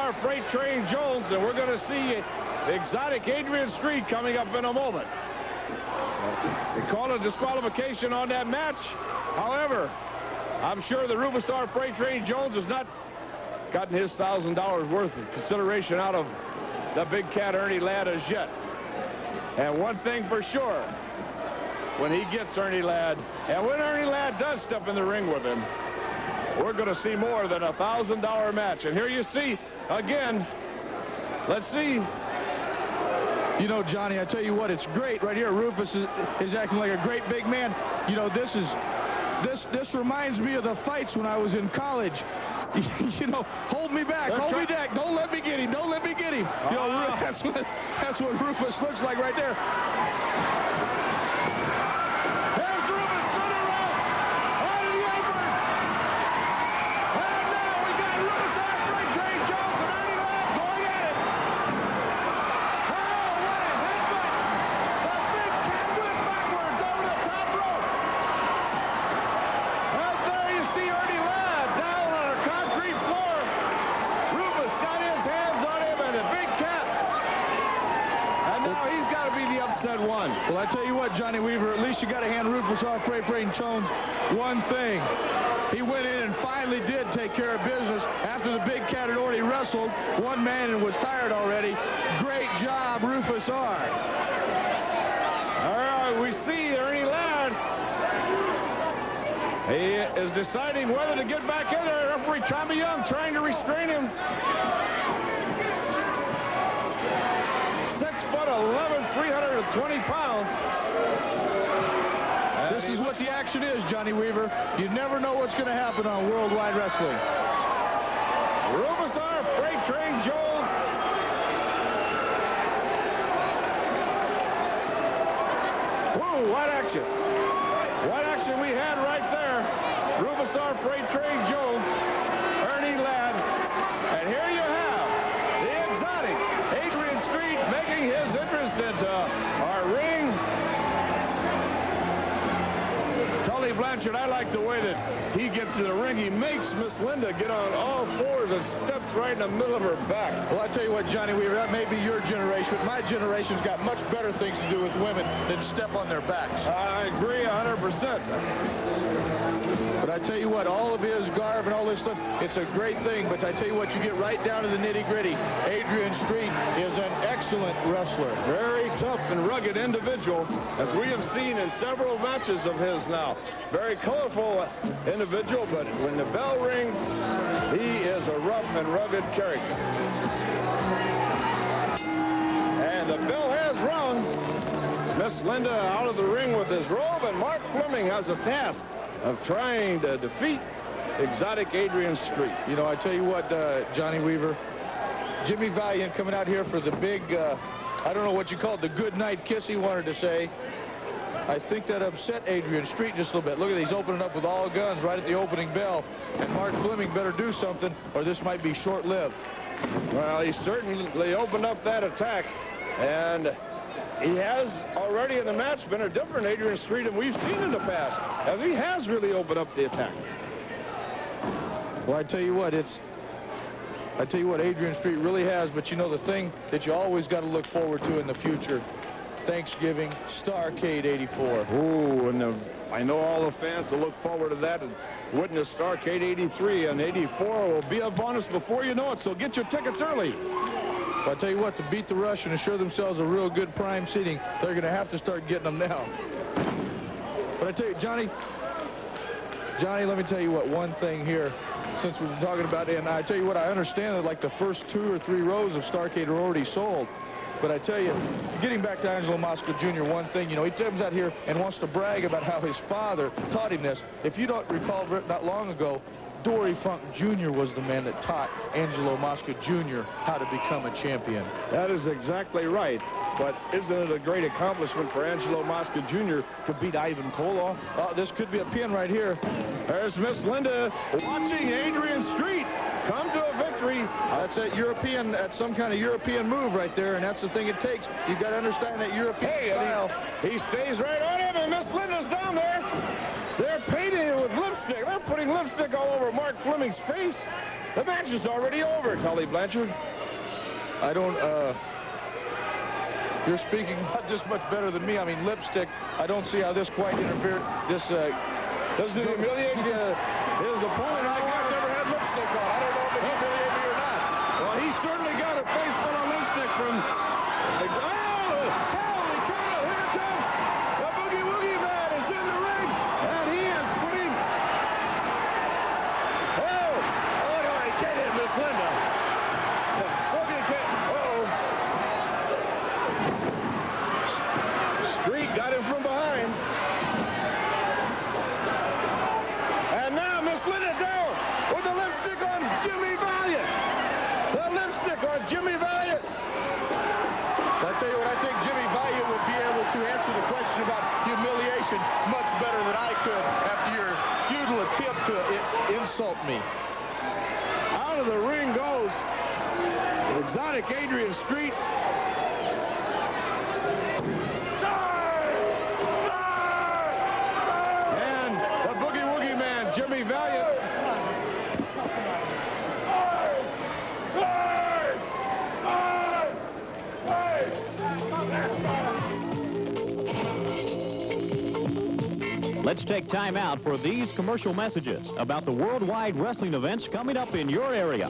Rufus-R Freight Train Jones, and we're going to see exotic Adrian Street coming up in a moment. They called a disqualification on that match. However, I'm sure the Rufus-R Freight Train Jones has not gotten his $1,000 worth of consideration out of the big cat Ernie Ladd as yet. And one thing for sure, when he gets Ernie Ladd, and when Ernie Ladd does step in the ring with him, we're going to see more than a $1,000 match. And here you see, again, let's see. You know, Johnny, I tell you what, it's great right here. Rufus is acting like a great big man. You know, this reminds me of the fights when I was in college. You know, hold me back, hold me back. Don't let me get him. Don't let me get him. You know, that's what Rufus looks like right there. There's Rufus to the ropes, out of the apron. And now we got Rufus-R Freight Train Jones and Ernie Ladd going at it. Oh, what a headbutt. The big cat went backwards over the top rope. And there you see Ernie Ladd down on a concrete floor. Rufus got his hands on him and the big cat. And now he's got to be the upset one. Well, I tell you what, Johnny Weaver, at least you got to hand Rufus-R Freight Train Jones one thing. He went in and finally did take care of business after the big cat had already wrestled one man and was tired already. Great job, Rufus-R. All right, we see Ernie Ladd. He is deciding whether to get back in there. Referee Tommy Young trying to restrain him. 6'11", 320 pounds. This is what the action is, Johnny Weaver. You never know what's going to happen on Worldwide Wrestling. Rufus-R Freight Train Jones. Whoa, what action. What action we had right there. Rufus-R Freight Train Jones, Ernie Ladd. And here you have the exotic Adrian Street making his entrance into our ring. Tully Blanchard, I like the way that he gets to the ring. He makes Miss Linda get on all fours and steps right in the middle of her back. Well, I tell you what, Johnny Weaver, that may be your generation, but my generation's got much better things to do with women than step on their backs. I agree 100%. But I tell you what, all of his garb and all this stuff, it's a great thing. But I tell you what, you get right down to the nitty-gritty. Adrian Street is an excellent wrestler. Very tough and rugged individual, as we have seen in several matches of his now. Very colorful individual, but when the bell rings, he is a rough and rugged character. And the bell has rung. Miss Linda out of the ring with his robe, and Mark Fleming has a task of trying to defeat exotic Adrian Street. You know, I tell you what, Johnny Weaver, Jimmy Valiant coming out here for the big, I don't know what you call it, the good night kiss he wanted to say. I think that upset Adrian Street just a little bit. Look at it, he's opening up with all guns right at the opening bell. And Mark Fleming better do something or this might be short-lived. Well, he certainly opened up that attack, and he has already in the match been a different Adrian Street than we've seen in the past, as he has really opened up the attack. Well, I tell you what, Adrian Street really has, but you know the thing that you always got to look forward to in the future, Thanksgiving, Starrcade 84. Ooh, and I know all the fans will look forward to that and witness Starrcade 83, and 84 will be upon us before you know it, so get your tickets early. But I tell you what, to beat the rush and assure themselves a real good prime seating, they're going to have to start getting them now. But I tell you, Johnny, let me tell you what, one thing here, since we've been talking about it, and I tell you what, I understand that like the first 2 or 3 rows of Starrcade are already sold. But I tell you, getting back to Angelo Mosca Jr., one thing, you know, he comes out here and wants to brag about how his father taught him this. If you don't recall, not long ago, Dory Funk Jr. was the man that taught Angelo Mosca Jr. how to become a champion. That is exactly right. But isn't it a great accomplishment for Angelo Mosca Jr. to beat Ivan Koloff? Oh, this could be a pin right here. There's Miss Linda watching Adrian Street come to a victory. That's some kind of European move right there, and that's the thing it takes. You've got to understand that European style. He stays right on him, and Miss Linda's down there. They're painting it with lipstick. They're putting lipstick all over Mark Fleming's face. The match is already over, Tully Blanchard. I don't, you're speaking not just much better than me. I mean, lipstick, I don't see how this quite interfered. This, doesn't it humiliate his opponent? I've never had lipstick on. I don't know if it humiliated me or not. Well, he certainly got a face full of lipstick from... Oh, holy cow, here comes the Boogie Woogie Man is in the ring, and he is putting... Oh, no, he can't hit Miss Linda. Boogie can't... Uh-oh. Street got him from behind. And now Miss Linda down with the lipstick on Jimmy Valiant. The lipstick on Jimmy Valiant. I'll tell you what, I think Jimmy Valiant will be able to answer the question about humiliation much better than I could after your futile attempt to insult me. Out of the ring goes the exotic Adrian Street. And the Boogie Woogie Man, Jimmy Valiant. Let's take time out for these commercial messages about the worldwide wrestling events coming up in your area.